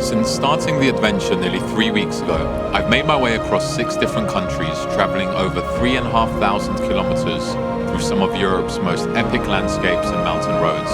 Since starting the adventure nearly 3 weeks ago, I've made my way across 6 different countries, traveling over 3,500 kilometers through some of Europe's most epic landscapes and mountain roads.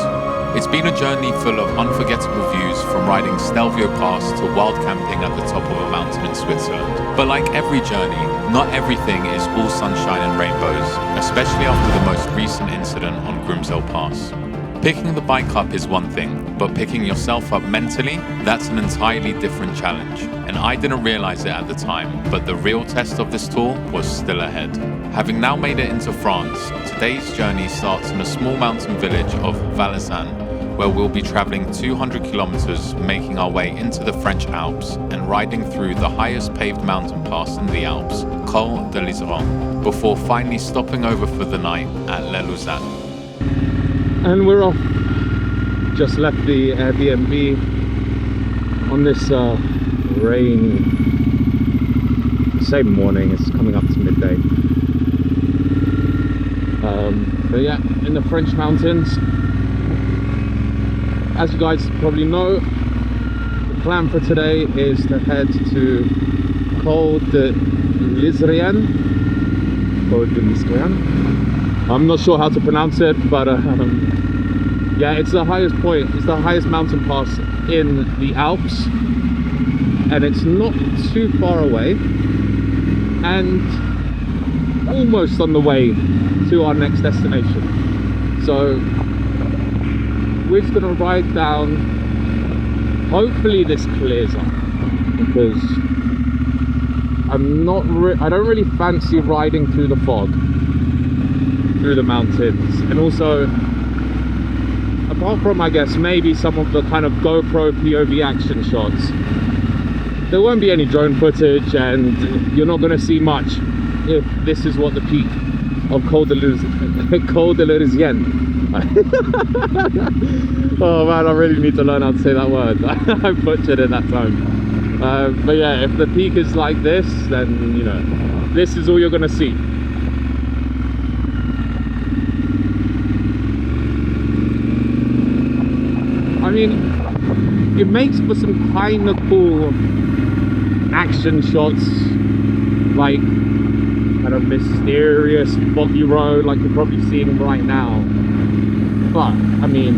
It's been a journey full of unforgettable views, from riding Stelvio Pass to wild camping at the top of a mountain in Switzerland. But like every journey, not everything is all sunshine and rainbows, especially after the most recent incident on Grimsel Pass. Picking the bike up is one thing, but picking yourself up mentally, that's an entirely different challenge. And I didn't realize it at the time, but the real test of this tour was still ahead. Having now made it into France, today's journey starts in a small mountain village of Valezan, where we'll be traveling 200 kilometers, making our way into the French Alps and riding through the highest paved mountain pass in the Alps, Col De L'Iseran, before finally stopping over for the night at Valezan. And we're off. Just left the Airbnb on this rainy, same morning. It's coming up to midday. But yeah, in the French mountains. As you guys probably know, the plan for today is to head to Col De L'Iseran. Col De L'Iseran. I'm not sure how to pronounce it, but yeah, it's the highest point. It's the highest mountain pass in the Alps, and it's not too far away, and almost on the way to our next destination. So we're just gonna ride down. Hopefully this clears up, because I don't really fancy riding through the fog through the mountains. And also, apart from, I guess, maybe some of the kind of GoPro POV action shots, there won't be any drone footage, and you're not going to see much if this is what the peak of Col de L'Iseran. Oh man, I really need to learn how to say that word. I butchered it that time. But yeah, if the peak is like this, then, you know, this is all you're going to see. I mean, it makes for some kind of cool action shots, like kind of mysterious foggy road like you're probably seeing right now. But I mean,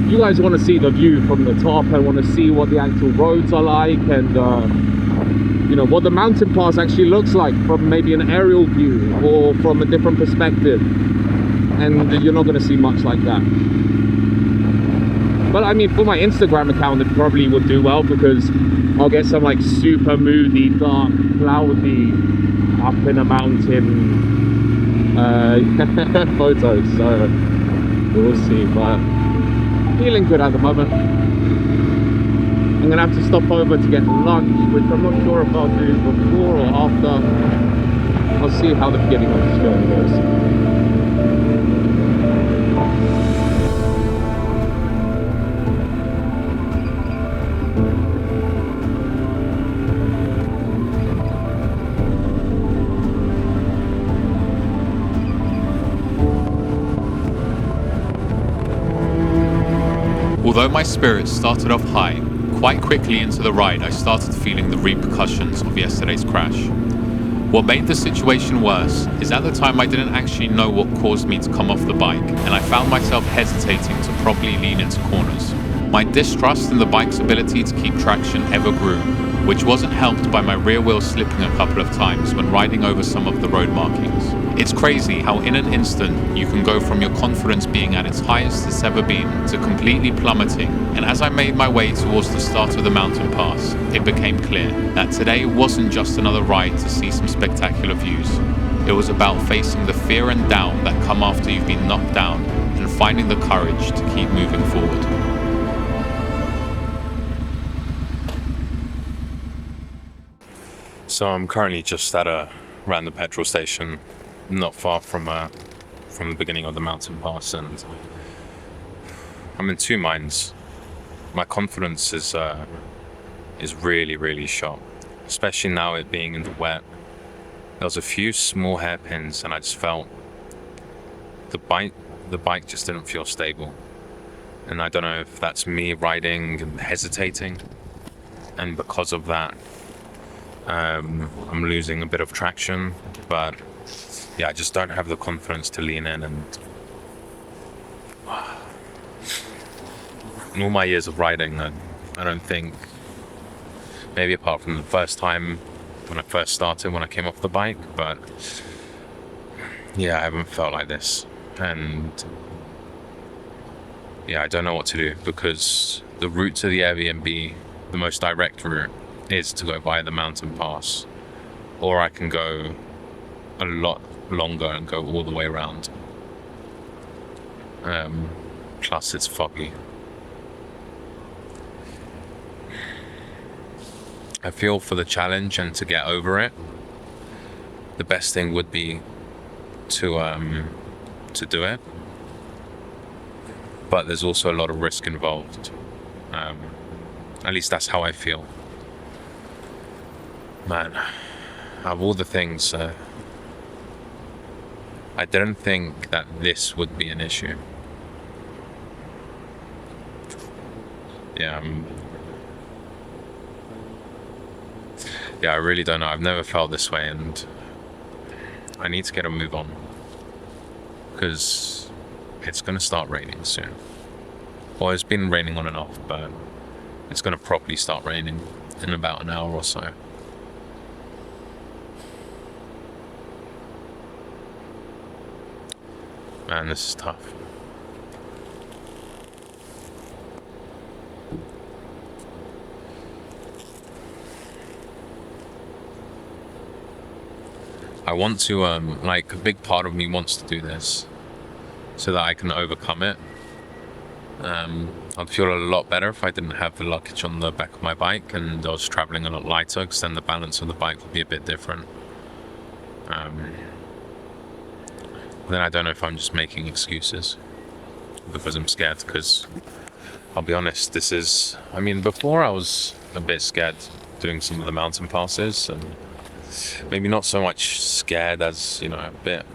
you guys want to see the view from the top and want to see what the actual roads are like, and you know, what the mountain pass actually looks like from maybe an aerial view or from a different perspective, and you're not going to see much like that. But I mean, for my Instagram account, it probably would do well, because I'll get some like super moody, dark, cloudy, up in a mountain photos. So we'll see. But feeling good at the moment. I'm gonna have to stop over to get lunch, which I'm not sure if I'll do before or after. I'll see how the beginning of this film goes. Although my spirits started off high, quite quickly into the ride I started feeling the repercussions of yesterday's crash. What made the situation worse is at the time I didn't actually know what caused me to come off the bike, and I found myself hesitating to properly lean into corners. My distrust in the bike's ability to keep traction ever grew, which wasn't helped by my rear wheel slipping a couple of times when riding over some of the road markings. It's crazy how in an instant you can go from your confidence being at its highest it's ever been to completely plummeting, and as I made my way towards the start of the mountain pass, it became clear that today wasn't just another ride to see some spectacular views. It was about facing the fear and doubt that come after you've been knocked down and finding the courage to keep moving forward. So I'm currently just at a random petrol station, not far from the beginning of the mountain pass, and I'm in two minds. My confidence is really, really shot, especially now it being in the wet. There was a few small hairpins, and I just felt the bike just didn't feel stable. And I don't know if that's me riding and hesitating, and because of that, I'm losing a bit of traction. But yeah, I just don't have the confidence to lean in. And in all my years of riding, I don't think, maybe apart from the first time when I first started, when I came off the bike, but yeah, I haven't felt like this. And yeah, I don't know what to do, because the route to the Airbnb, the most direct route, is to go by the mountain pass, or I can go a lot longer and go all the way around. Plus it's foggy. I feel for the challenge and to get over it, the best thing would be to do it. But there's also a lot of risk involved. At least that's how I feel. Man, of all the things, I didn't think that this would be an issue. Yeah, I really don't know. I've never felt this way, and I need to get a move on, because it's going to start raining soon. Well, it's been raining on and off, but it's going to properly start raining in about an hour or so. Man, this is tough. I want to, like, a big part of me wants to do this so that I can overcome it. I'd feel a lot better if I didn't have the luggage on the back of my bike and I was traveling a lot lighter, because then the balance of the bike would be a bit different. Then I don't know if I'm just making excuses because I'm scared, because I'll be honest, before I was a bit scared doing some of the mountain passes, and maybe not so much scared as, a bit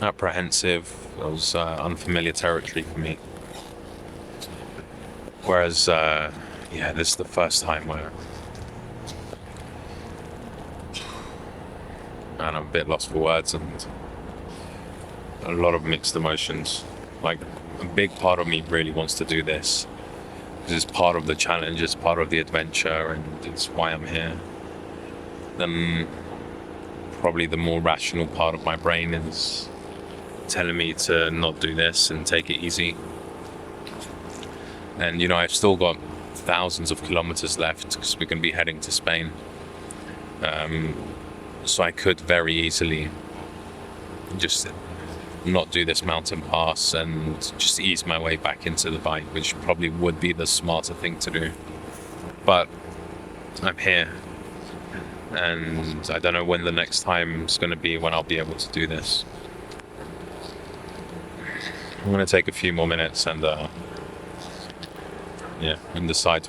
apprehensive. It was unfamiliar territory for me. Whereas, this is the first time where I'm a bit lost for words and a lot of mixed emotions. Like, a big part of me really wants to do this, because it's part of the challenge, it's part of the adventure, and it's why I'm here. Then probably the more rational part of my brain is telling me to not do this and take it easy. And I've still got thousands of kilometers left, because we're going to be heading to Spain. So I could very easily just not do this mountain pass and just ease my way back into the bike, which probably would be the smarter thing to do. But I'm here, and I don't know when the next time is going to be when I'll be able to do this. I'm going to take a few more minutes and decide.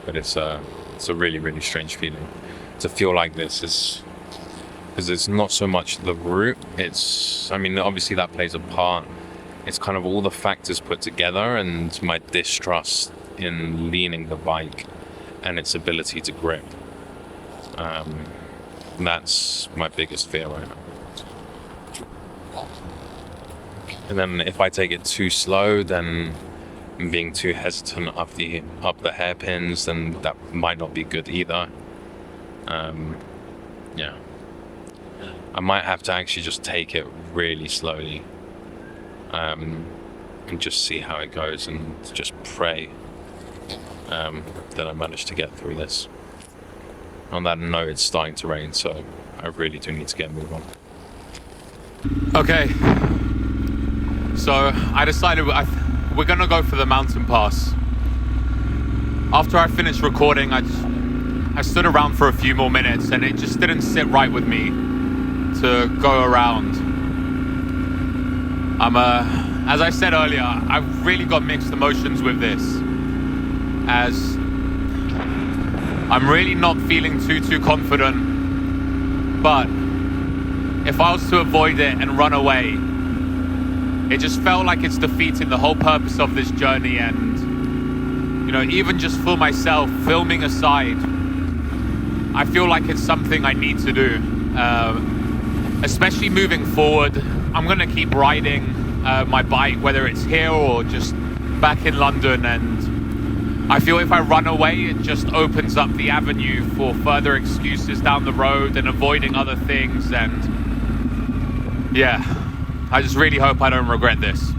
But it's a really, really strange feeling to feel like this, is because it's not so much the route. Obviously that plays a part. It's kind of all the factors put together, and my distrust in leaning the bike and its ability to grip. That's my biggest fear right now. And then if I take it too slow, then I'm being too hesitant up the hairpins, then that might not be good either. I might have to actually just take it really slowly, and just see how it goes, and just pray that I manage to get through this. On that note, it's starting to rain, so I really do need to get a move on. Okay, so I decided we're gonna go for the mountain pass. After I finished recording, I stood around for a few more minutes, and it just didn't sit right with me to go around. As I said earlier, I've really got mixed emotions with this, as I'm really not feeling too confident. But if I was to avoid it and run away, it just felt like it's defeating the whole purpose of this journey. And, you know, even just for myself, filming aside, I feel like it's something I need to do. Especially moving forward, I'm gonna keep riding my bike, whether it's here or just back in London, and I feel if I run away, it just opens up the avenue for further excuses down the road and avoiding other things. And yeah, I just really hope I don't regret this.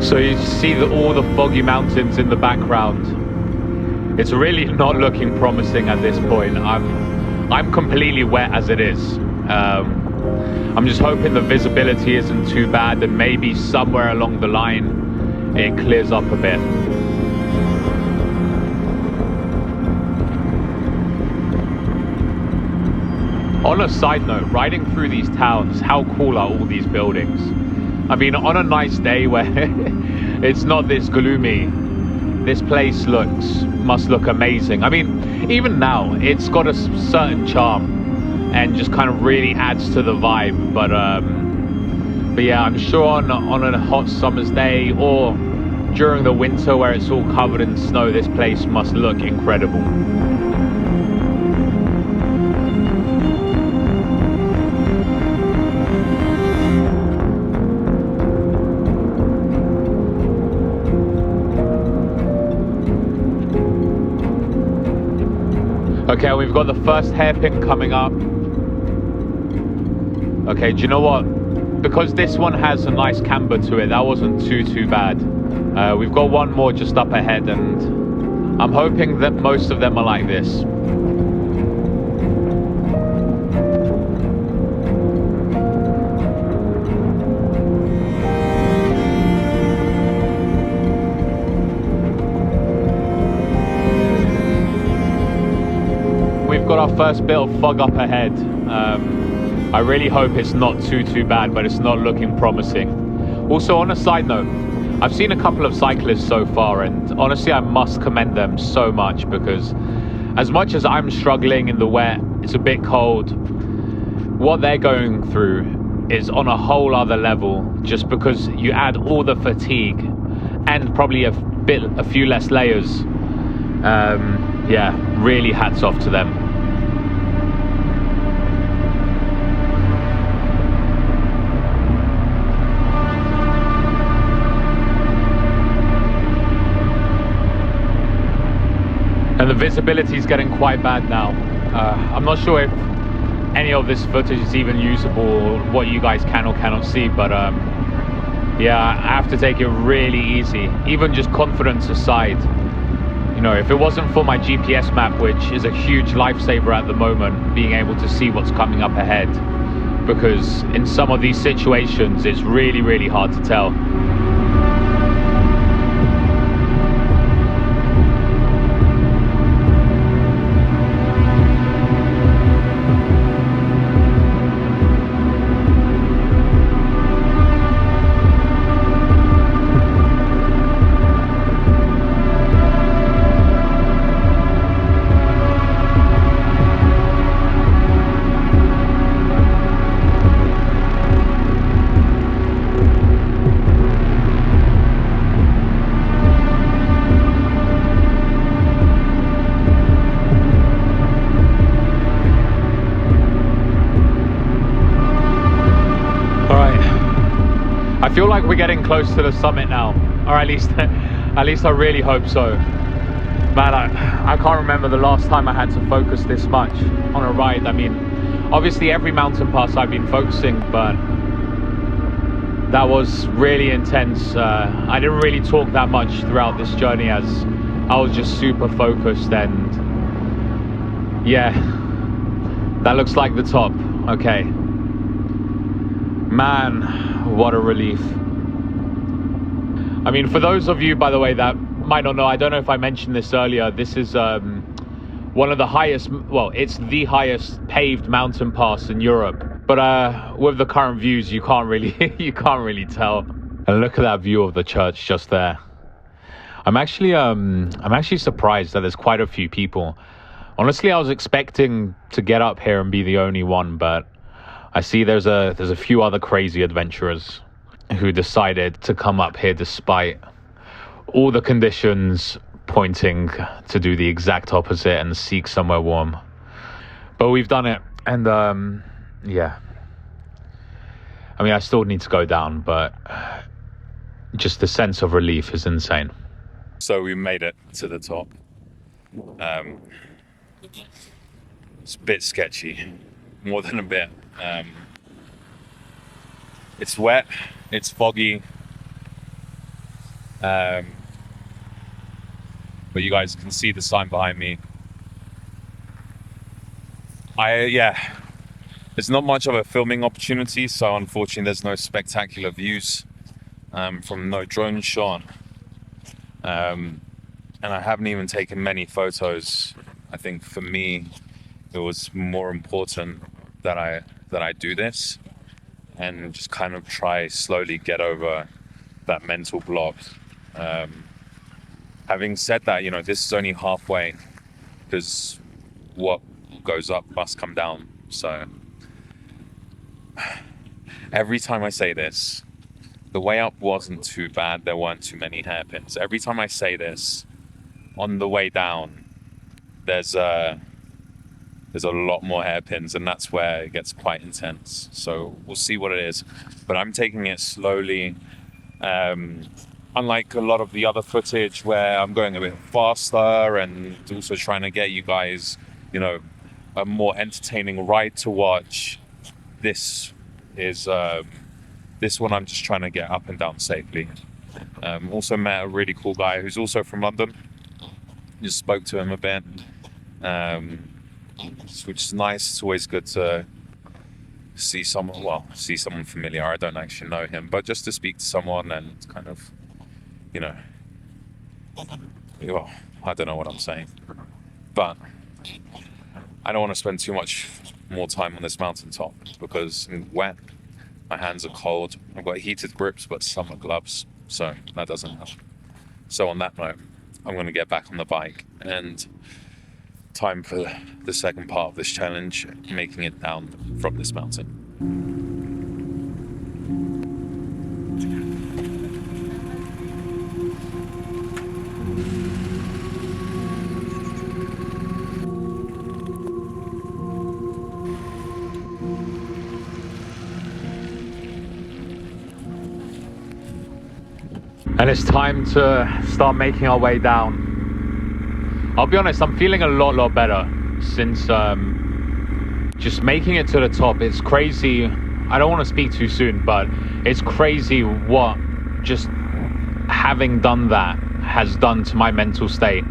So you see all the foggy mountains in the background. It's really not looking promising at this point. I'm completely wet as it is. I'm just hoping the visibility isn't too bad, and maybe somewhere along the line it clears up a bit. On a side note, riding through these towns, how cool are all these buildings? I mean, on a nice day where it's not this gloomy, this place must look amazing. I mean, even now, it's got a certain charm and just kind of really adds to the vibe. But yeah, I'm sure on a hot summer's day or during the winter where it's all covered in snow, this place must look incredible. Okay, we've got the first hairpin coming up. Okay, do you know what? Because this one has a nice camber to it, that wasn't too bad. We've got one more just up ahead, and I'm hoping that most of them are like this. We've got our first bit of fog up ahead. I really hope it's not too bad, but it's not looking promising. Also, on a side note, I've seen a couple of cyclists so far, and honestly I must commend them so much, because as much as I'm struggling in the wet, it's a bit cold, what they're going through is on a whole other level, just because you add all the fatigue and probably a few less layers. Yeah, really hats off to them. And the visibility is getting quite bad now. I'm not sure if any of this footage is even usable, or what you guys can or cannot see, but yeah, I have to take it really easy, even just confidence aside. You know, if it wasn't for my GPS map, which is a huge lifesaver at the moment, being able to see what's coming up ahead, because in some of these situations it's really hard to tell. I feel like we're getting close to the summit now, or at least I really hope so. Man, I can't remember the last time I had to focus this much on a ride. I mean, obviously every mountain pass I've been focusing, but that was really intense. I didn't really talk that much throughout this journey, as I was just super focused. And yeah, that looks like the top. Okay, man, what a relief. I mean, for those of you, by the way, that might not know, I don't know if I mentioned this earlier, this is one of the highest, well, it's the highest paved mountain pass in Europe. But with the current views, you can't really you can't really tell. And look at that view of the church just there. I'm actually surprised that there's quite a few people. Honestly, I was expecting to get up here and be the only one, but I see there's a few other crazy adventurers who decided to come up here despite all the conditions pointing to do the exact opposite and seek somewhere warm. But we've done it, and yeah. I mean, I still need to go down, but just the sense of relief is insane. So we made it to the top. It's a bit sketchy, more than a bit. It's wet, it's foggy, but you guys can see the sign behind me. There's not much of a filming opportunity, so unfortunately there's no spectacular views from no drone shot. And I haven't even taken many photos. I think for me, it was more important that I do this and just kind of try slowly get over that mental block. Having said that, you know, this is only halfway, because what goes up must come down. So every time I say this, the way up wasn't too bad. There weren't too many hairpins. Every time I say this, on the way down, there's a lot more hairpins, and that's where it gets quite intense. So we'll see what it is. But I'm taking it slowly. Unlike a lot of the other footage where I'm going a bit faster and also trying to get you guys, you know, a more entertaining ride to watch, this one I'm just trying to get up and down safely. Also met a really cool guy who's also from London. Just spoke to him a bit, which is nice. It's always good to see someone familiar. I don't actually know him, but just to speak to someone and kind of, you know, well, I don't know what I'm saying, but I don't want to spend too much more time on this mountaintop because I'm wet, my hands are cold, I've got heated grips but summer gloves, so that doesn't help. So on that note, I'm going to get back on the bike, and time for the second part of this challenge, making it down from this mountain. And it's time to start making our way down. I'll be honest, I'm feeling a lot better since just making it to the top. It's crazy. I don't want to speak too soon, but it's crazy what just having done that has done to my mental state.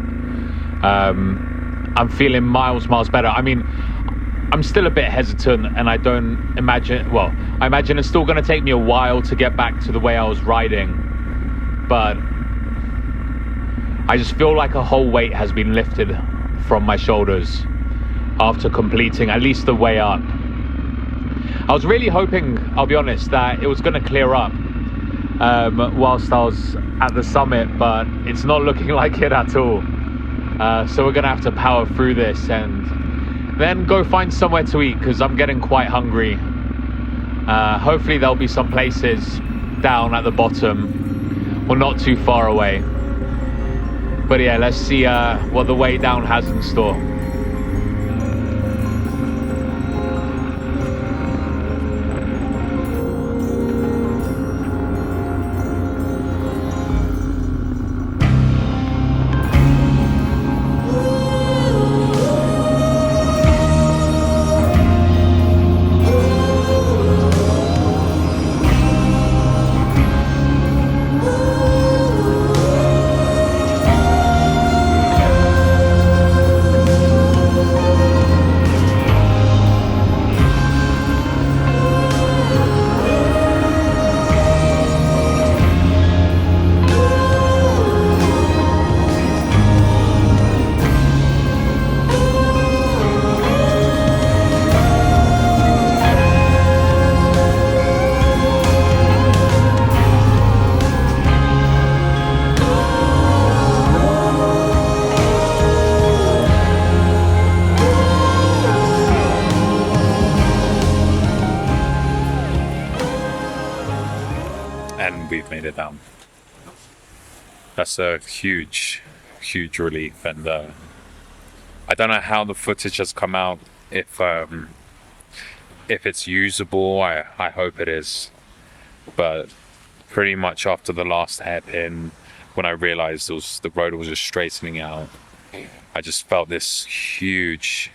I'm feeling miles better. I mean, I'm still a bit hesitant, and I imagine it's still going to take me a while to get back to the way I was riding. But I just feel like a whole weight has been lifted from my shoulders after completing at least the way up. I was really hoping, I'll be honest, that it was going to clear up whilst I was at the summit, but it's not looking like it at all. So we're going to have to power through this and then go find somewhere to eat, because I'm getting quite hungry. Hopefully there'll be some places down at the bottom, or not too far away. But yeah, let's see what the way down has in store. and we've made it down. That's a huge relief, and I don't know how the footage has come out. If it's usable, I hope it is. But pretty much after the last hairpin, when I realized the road was just straightening out, I just felt this huge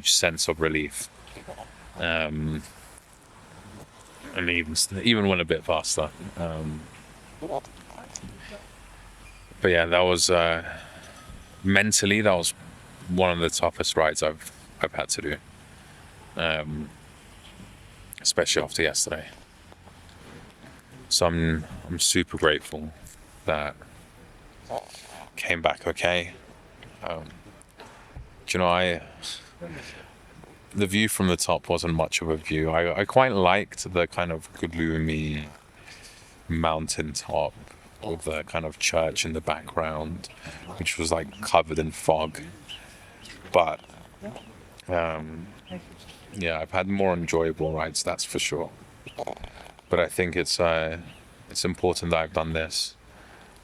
sense of relief. And even went a bit faster. But yeah, that was mentally, that was one of the toughest rides I've had to do, especially after yesterday. So I'm super grateful that came back okay. Do you know, the view from the top wasn't much of a view. I quite liked the kind of gloomy mountain top with the kind of church in the background, which was like covered in fog. But yeah, I've had more enjoyable rides, that's for sure. But I think it's important that I've done this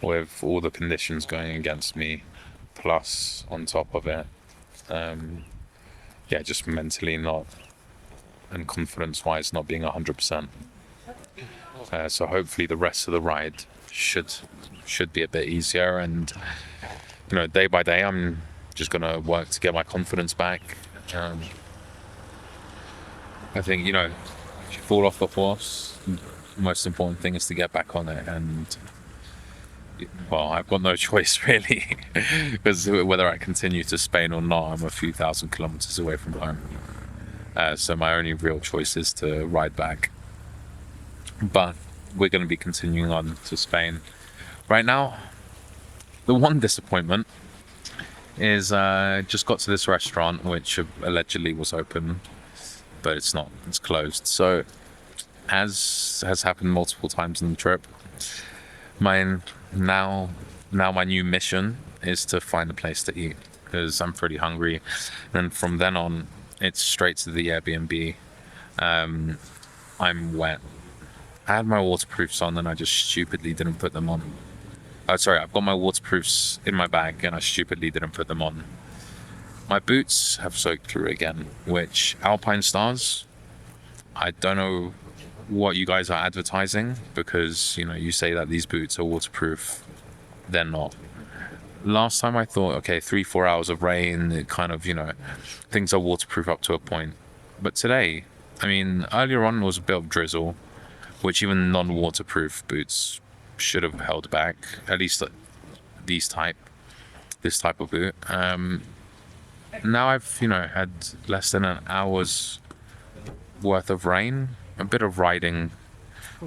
with all the conditions going against me, plus on top of it, yeah, just mentally not, and confidence-wise not being 100%. So hopefully the rest of the ride should be a bit easier, and you know, day by day I'm just gonna work to get my confidence back. I think, you know, if you fall off the horse, the most important thing is to get back on it, and well, I've got no choice really, because whether I continue to Spain or not, I'm a few thousand kilometers away from home. So my only real choice is to ride back. But we're going to be continuing on to Spain. Right now, the one disappointment is just got to this restaurant, which allegedly was open, but it's not. It's closed. So, as has happened multiple times in the trip, my new mission is to find a place to eat, because I'm pretty hungry. And from then on, it's straight to the Airbnb. I'm wet. I had my waterproofs on and I just stupidly didn't put them on. Sorry, I've got my waterproofs in my bag and I stupidly didn't put them on. My boots have soaked through again, which Alpine Stars, I don't know what you guys are advertising, because, you know, you say that these boots are waterproof. They're not. Last time I thought, okay, 3-4 hours of rain, it kind of, you know, things are waterproof up to a point. But today, I mean, earlier on was a bit of drizzle, which even non-waterproof boots should have held back, at least this type of boot. Now I've, you know, had less than an hour's worth of rain, a bit of riding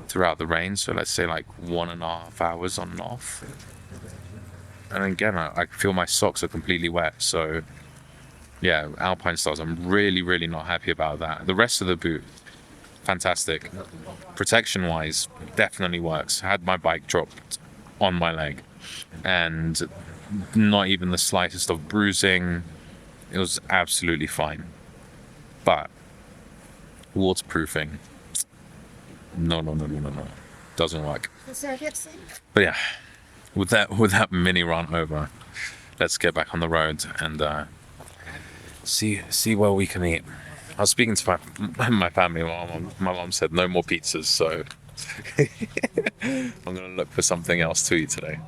throughout the rain, so let's say like 1.5 hours on and off. And again, I feel my socks are completely wet, so yeah, Alpine Stars, I'm really not happy about that. The rest of the boot, fantastic. Protection wise, definitely works. I had my bike dropped on my leg and not even the slightest of bruising. It was absolutely fine. But waterproofing, no, doesn't work. But yeah, with that mini run over, let's get back on the road and see where we can eat. I was speaking to my family. My mom said no more pizzas, so I'm gonna look for something else to eat today.